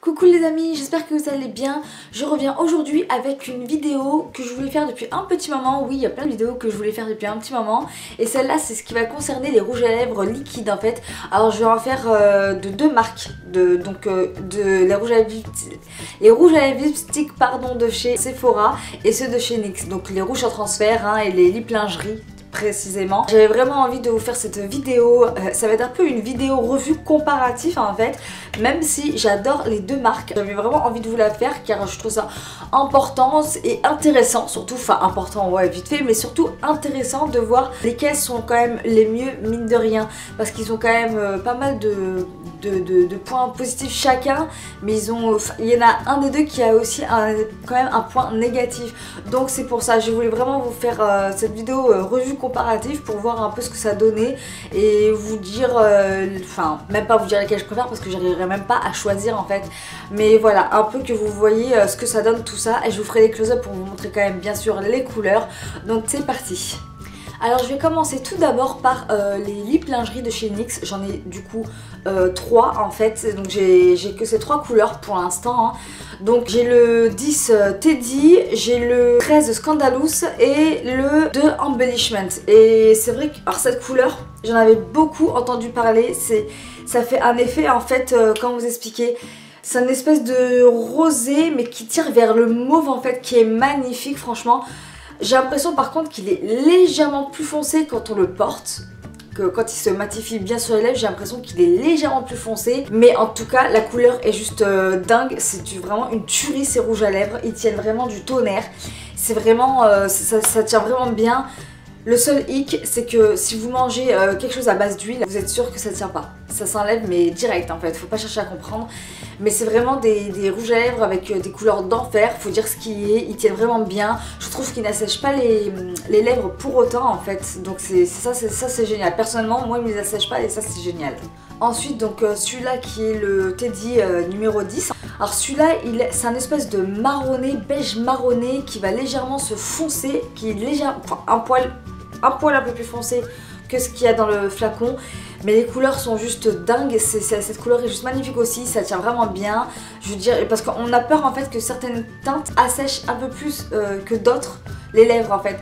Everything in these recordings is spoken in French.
Coucou les amis, j'espère que vous allez bien. Je reviens aujourd'hui avec une vidéo que je voulais faire depuis un petit moment. Oui, il y a plein de vidéos que je voulais faire depuis un petit moment. Et celle-là, c'est ce qui va concerner les rouges à lèvres liquides en fait. Alors je vais en faire de deux marques. Les rouges à lèvres lipstick pardon, de chez Sephora et ceux de chez NYX. Donc les rouges en transfert et les lip lingerie. Précisément. J'avais vraiment envie de vous faire cette vidéo, ça va être un peu une vidéo revue comparative en fait, même si j'adore les deux marques. J'avais vraiment envie de vous la faire car je trouve ça important et intéressant, surtout, enfin important ouais vite fait, mais surtout intéressant de voir lesquelles sont quand même les mieux mine de rien, parce qu'ils ont quand même pas mal de points positifs chacun, mais il y en a un des deux qui a aussi quand même un point négatif. Donc c'est pour ça, je voulais vraiment vous faire cette vidéo revue comparative pour voir un peu ce que ça donnait et vous dire, enfin même pas vous dire lesquelles je préfère parce que j'arriverai même pas à choisir en fait, mais voilà, un peu que vous voyez ce que ça donne tout ça, et je vous ferai des close-up pour vous montrer quand même bien sûr les couleurs. Donc c'est parti. Alors je vais commencer tout d'abord par les lip lingerie de chez NYX. J'en ai du coup 3 en fait, donc j'ai que ces 3 couleurs pour l'instant. Donc j'ai le 10 Teddy, j'ai le 13 Scandalous et le 2 Embellishment. Et c'est vrai que alors cette couleur, j'en avais beaucoup entendu parler, ça fait un effet en fait, comment vous expliquer, c'est une espèce de rosé mais qui tire vers le mauve en fait, qui est magnifique franchement. J'ai l'impression par contre qu'il est légèrement plus foncé quand on le porte, que quand il se matifie bien sur les lèvres, j'ai l'impression qu'il est légèrement plus foncé. Mais en tout cas, la couleur est juste dingue, c'est vraiment une tuerie ces rouges à lèvres, ils tiennent vraiment du tonnerre. C'est vraiment, ça tient vraiment bien. Le seul hic, c'est que si vous mangez quelque chose à base d'huile, vous êtes sûr que ça tient pas. Ça s'enlève mais direct en fait, faut pas chercher à comprendre. Mais c'est vraiment des rouges à lèvres avec des couleurs d'enfer, faut dire ce qui est, ils tiennent vraiment bien. Je trouve qu'ils n'assèchent pas les lèvres pour autant en fait, donc ça c'est génial. Personnellement, moi ils ne les assèchent pas et ça c'est génial. Ensuite donc celui-là qui est le Teddy numéro 10. Alors celui-là c'est un espèce de marronné, beige marronné qui va légèrement se foncer, qui est légèrement, enfin un poil un peu plus foncé que ce qu'il y a dans le flacon, mais les couleurs sont juste dingues. Cette couleur est juste magnifique aussi, ça tient vraiment bien. Je veux dire, parce qu'on a peur en fait que certaines teintes assèchent un peu plus que d'autres les lèvres en fait.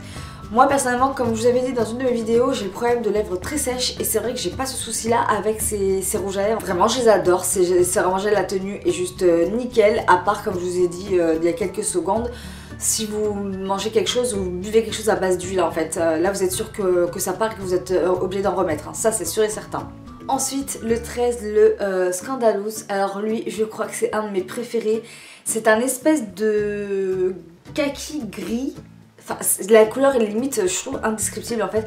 Moi personnellement, comme je vous avais dit dans une de mes vidéos, j'ai le problème de lèvres très sèches et c'est vrai que j'ai pas ce souci là avec ces rouges à lèvres. Vraiment je les adore, c'est vraiment la tenue est juste nickel, à part comme je vous ai dit il y a quelques secondes, si vous mangez quelque chose ou vous buvez quelque chose à base d'huile en fait, là vous êtes sûr que ça part et que vous êtes obligé d'en remettre, ça c'est sûr et certain. Ensuite le 13, le Scandalous, alors lui je crois que c'est un de mes préférés, c'est un espèce de kaki gris. Enfin, la couleur est limite, je trouve, indescriptible en fait.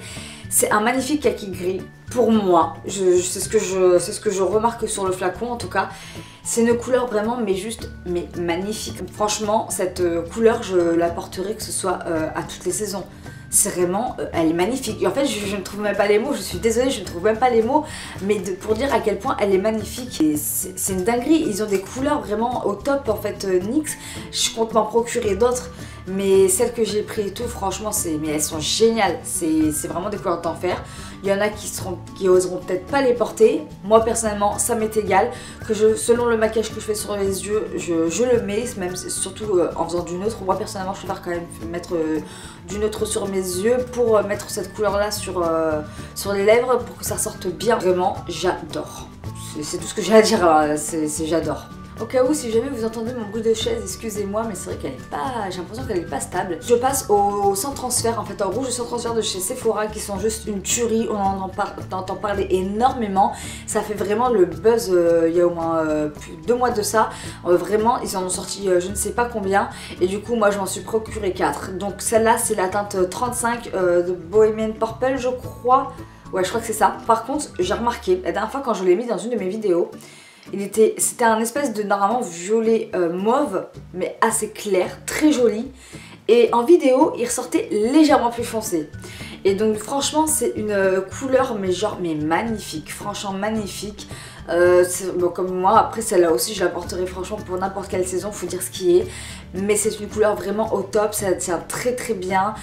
C'est un magnifique kaki gris pour moi. C'est ce que je remarque sur le flacon en tout cas. C'est une couleur vraiment mais magnifique. Franchement, cette couleur, je la porterai que ce soit à toutes les saisons. C'est vraiment, elle est magnifique. Et en fait, je ne trouve même pas les mots, je suis désolée, je ne trouve même pas les mots, mais pour dire à quel point elle est magnifique. Et c'est une dinguerie, ils ont des couleurs vraiment au top en fait, NYX. Je compte m'en procurer d'autres, mais celles que j'ai pris et tout, franchement, mais elles sont géniales. C'est vraiment des couleurs d'enfer. Il y en a qui oseront peut-être pas les porter. Moi personnellement, ça m'est égal. Selon le maquillage que je fais sur les yeux, je le mets, même surtout en faisant du neutre. Moi personnellement, je préfère quand même mettre du neutre sur mes yeux pour mettre cette couleur là sur les lèvres pour que ça sorte bien. Vraiment, j'adore. C'est tout ce que j'ai à dire, j'adore. Au cas où, si jamais vous entendez mon bruit de chaise, excusez-moi, mais c'est vrai qu'elle est pas, j'ai l'impression qu'elle est pas stable. Je passe au sans transfert, en fait, en rouge sans transfert de chez Sephora, qui sont juste une tuerie. On en entend parler énormément. Ça fait vraiment le buzz. Il y a au moins plus de 2 mois de ça. Vraiment, ils en ont sorti je ne sais pas combien. Et du coup, moi, je m'en suis procuré 4. Donc celle-là, c'est la teinte 35 de Bohemian Purple, je crois. Ouais, je crois que c'est ça. Par contre, j'ai remarqué la dernière fois quand je l'ai mis dans une de mes vidéos, c'était un espèce de normalement violet mauve, mais assez clair, très joli. Et en vidéo, il ressortait légèrement plus foncé. Et donc franchement c'est une couleur mais genre mais magnifique, franchement magnifique. Bon, comme moi, après celle-là aussi je la porterai franchement pour n'importe quelle saison, faut dire ce qui est. Mais c'est une couleur vraiment au top, ça tient très très bien.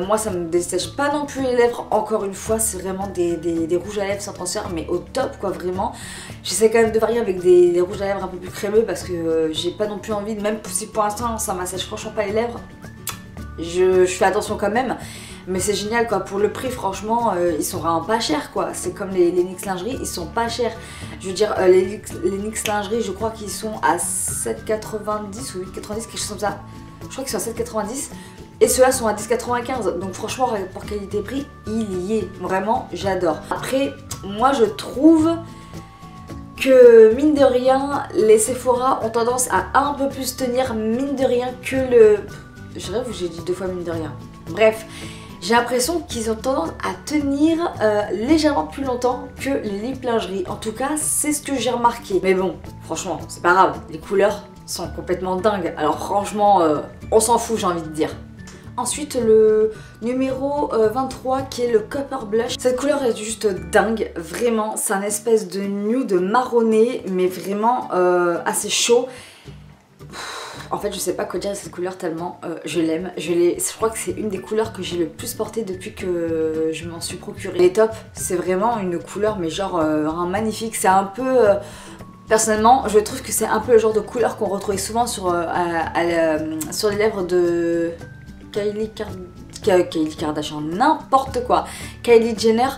Moi ça me dessèche pas non plus les lèvres, encore une fois c'est vraiment des rouges à lèvres sans transfert mais au top quoi, vraiment. J'essaie quand même de varier avec des rouges à lèvres un peu plus crémeux parce que j'ai pas non plus envie, même si pour l'instant ça m'assèche franchement pas les lèvres, je fais attention quand même. Mais c'est génial quoi, pour le prix franchement ils sont vraiment pas chers quoi. C'est comme les NYX lingerie, ils sont pas chers. Je veux dire les NYX lingerie je crois qu'ils sont à 7,90 ou 8,90 quelque chose comme ça. Je crois qu'ils sont à 7,90 et ceux-là sont à 10,95. Donc franchement pour qualité-prix il y est. Vraiment j'adore. Après moi je trouve que mine de rien les Sephora ont tendance à un peu plus tenir mine de rien que le... Je rêve ou j'ai dit deux fois mine de rien. Bref. J'ai l'impression qu'ils ont tendance à tenir légèrement plus longtemps que les lip lingerie. En tout cas, c'est ce que j'ai remarqué. Mais bon, franchement, c'est pas grave. Les couleurs sont complètement dingues. Alors franchement, on s'en fout, j'ai envie de dire. Ensuite, le numéro 23 qui est le Copper Blush. Cette couleur est juste dingue, vraiment. C'est un espèce de nude marronné, mais vraiment assez chaud. En fait je sais pas quoi dire de cette couleur tellement je l'aime. Je crois que c'est une des couleurs que j'ai le plus portée depuis que je m'en suis procurée. Les top, c'est vraiment une couleur mais genre magnifique. C'est un peu... personnellement je trouve que c'est un peu le genre de couleur qu'on retrouvait souvent sur les lèvres de Kylie Kardashian, n'importe quoi. Kylie Jenner.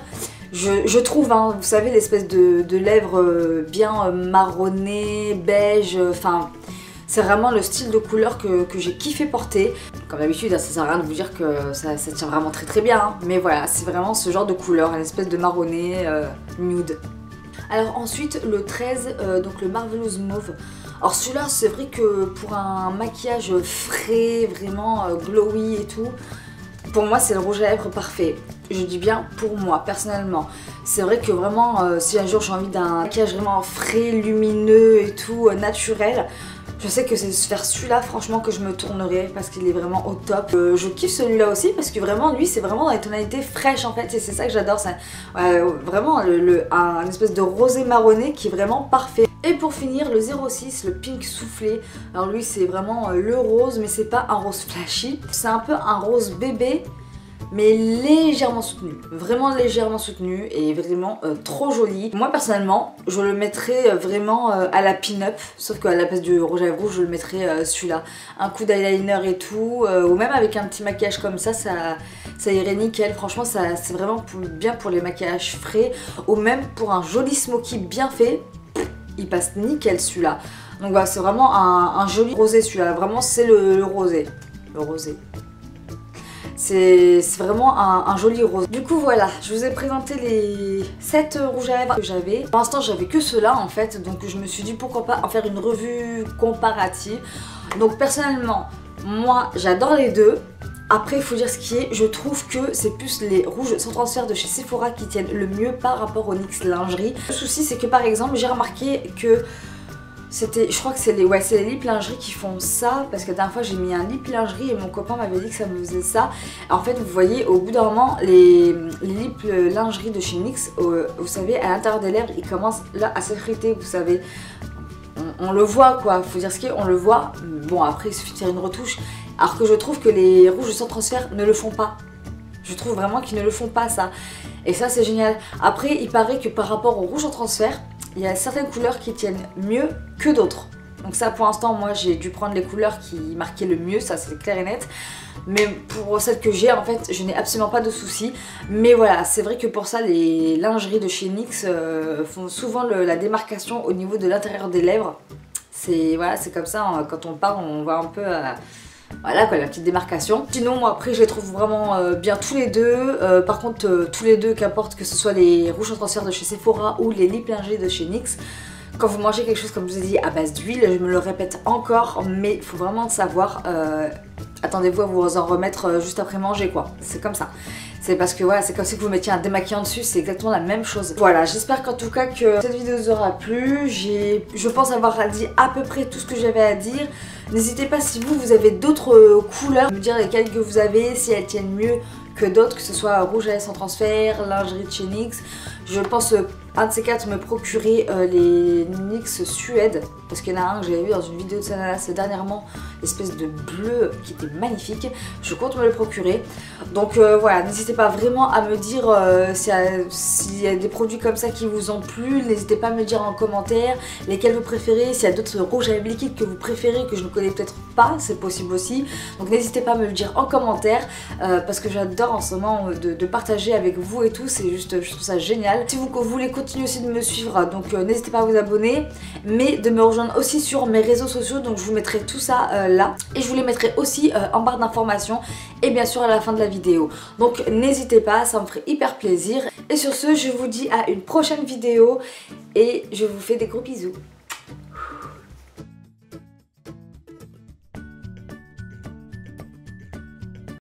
Je trouve, hein, vous savez l'espèce de lèvres bien marronnées, beige, enfin... C'est vraiment le style de couleur que j'ai kiffé porter. Comme d'habitude, ça sert à rien de vous dire que ça tient vraiment très très bien. Hein. Mais voilà, c'est vraiment ce genre de couleur, une espèce de marronné nude. Alors ensuite, le 13, donc le Marvelous Mauve. Alors celui-là, c'est vrai que pour un maquillage frais, vraiment glowy et tout, pour moi c'est le rouge à lèvres parfait. Je dis bien pour moi, personnellement. C'est vrai que vraiment, si un jour j'ai envie d'un maquillage vraiment frais, lumineux et tout, naturel, je sais que c'est vers celui-là franchement que je me tournerai parce qu'il est vraiment au top. Je kiffe celui-là aussi parce que vraiment lui c'est vraiment dans les tonalités fraîches en fait et c'est ça que j'adore. Vraiment un espèce de rosé marronné qui est vraiment parfait. Et pour finir le 06, le Pink Soufflé. Alors lui c'est vraiment le rose mais c'est pas un rose flashy. C'est un peu un rose bébé mais légèrement soutenu, vraiment légèrement soutenu et vraiment trop joli. Moi personnellement je le mettrais vraiment à la pin-up, sauf qu'à la place du rouge à lèvres rouge je le mettrais celui-là. Un coup d'eyeliner et tout, ou même avec un petit maquillage comme ça irait nickel. Franchement c'est vraiment bien pour les maquillages frais, ou même pour un joli smoky bien fait, il passe nickel celui-là. Donc voilà, c'est vraiment un joli rosé celui-là, vraiment c'est le rosé. Le rosé. C'est vraiment un joli rose. Du coup voilà, je vous ai présenté les 7 rouges à lèvres que j'avais. Pour l'instant j'avais que ceux-là en fait, donc je me suis dit pourquoi pas en faire une revue comparative. Donc personnellement, moi j'adore les deux. Après il faut dire ce qui est, je trouve que c'est plus les rouges sans transfert de chez Sephora qui tiennent le mieux par rapport aux NYX lingerie. Le souci c'est que par exemple j'ai remarqué que je crois que c'est les lip lingerie qui font ça, parce que la dernière fois j'ai mis un lip lingerie et mon copain m'avait dit que ça me faisait ça. En fait vous voyez au bout d'un moment les lip lingerie de chez NYX, vous savez à l'intérieur des lèvres ils commencent là à s'effriter, vous savez. On le voit quoi, faut dire ce qu'il y a, on le voit. Bon après il suffit de faire une retouche, alors que je trouve que les rouges sans transfert ne le font pas. Je trouve vraiment qu'ils ne le font pas ça. Et ça c'est génial. Après il paraît que par rapport aux rouges en transfert, il y a certaines couleurs qui tiennent mieux que d'autres. Donc ça pour l'instant moi j'ai dû prendre les couleurs qui marquaient le mieux, ça c'est clair et net. Mais pour celles que j'ai en fait je n'ai absolument pas de soucis. Mais voilà, c'est vrai que pour ça les lingeries de chez NYX font souvent la démarcation au niveau de l'intérieur des lèvres. Voilà, c'est comme ça, hein, quand on parle on voit un peu... voilà quoi, la petite démarcation. Sinon moi après je les trouve vraiment bien tous les deux. Par contre tous les deux, qu'importe que ce soit les rouges en transfert de chez Sephora ou les lip lingerie de chez NYX, quand vous mangez quelque chose comme je vous ai dit à base d'huile, je me le répète encore, mais il faut vraiment le savoir, attendez-vous à vous en remettre juste après manger quoi, c'est comme ça. C'est parce que voilà, c'est comme si vous mettiez un démaquillant dessus, c'est exactement la même chose. Voilà, j'espère qu'en tout cas que cette vidéo vous aura plu. Je pense avoir dit à peu près tout ce que j'avais à dire. N'hésitez pas si vous avez d'autres couleurs, me dire lesquelles que vous avez, si elles tiennent mieux que d'autres, que ce soit rouge à lèvres sans transfert, lingerie de chez NYX. Je pense un de ces quatre me procurer les NYX Suède, parce qu'il y en a un que j'avais vu dans une vidéo de Sanalas dernièrement, l'espèce de bleu qui était magnifique. Je compte me le procurer. Donc voilà, n'hésitez pas vraiment à me dire s'il y a des produits comme ça qui vous ont plu. N'hésitez pas à me le dire en commentaire lesquels vous préférez, s'il y a d'autres rouges à lèvres liquides que vous préférez que je ne connais peut-être pas, c'est possible aussi. Donc n'hésitez pas à me le dire en commentaire parce que j'adore en ce moment de partager avec vous et tout, c'est juste, je trouve ça génial. Si vous voulez continuer aussi de me suivre, donc n'hésitez pas à vous abonner, mais de me rejoindre aussi sur mes réseaux sociaux, donc je vous mettrai tout ça là, et je vous les mettrai aussi en barre d'informations et bien sûr à la fin de la vidéo. Donc n'hésitez pas, ça me ferait hyper plaisir. Et sur ce, je vous dis à une prochaine vidéo et je vous fais des gros bisous.